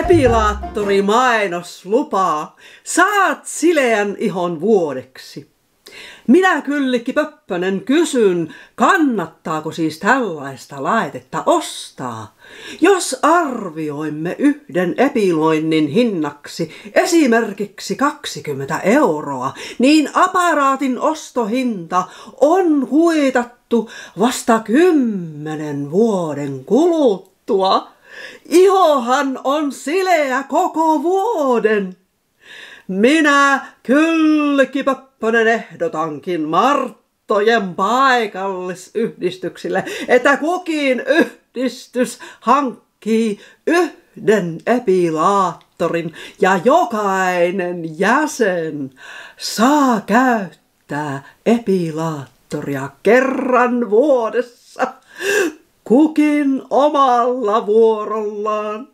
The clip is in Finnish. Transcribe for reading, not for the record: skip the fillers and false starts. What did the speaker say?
Epilaattorimainoslupa. Saat sileän ihon vuodeksi. Minä Kyllikki Pöppönen kysyn, kannattaako siis tällaista laitetta ostaa? Jos arvioimme yhden epiloinnin hinnaksi esimerkiksi 20 €, niin aparaatin ostohinta on huitattu vasta 10 vuoden kuluttua. Ihohan on sileä koko vuoden. Minä Kyllikki Pöppönen ehdotankin Marttojen paikallisyhdistyksille, että kukin yhdistys hankkii yhden epilaattorin ja jokainen jäsen saa käyttää epilaattoria kerran vuodessa, kukin omalla vuorollaan.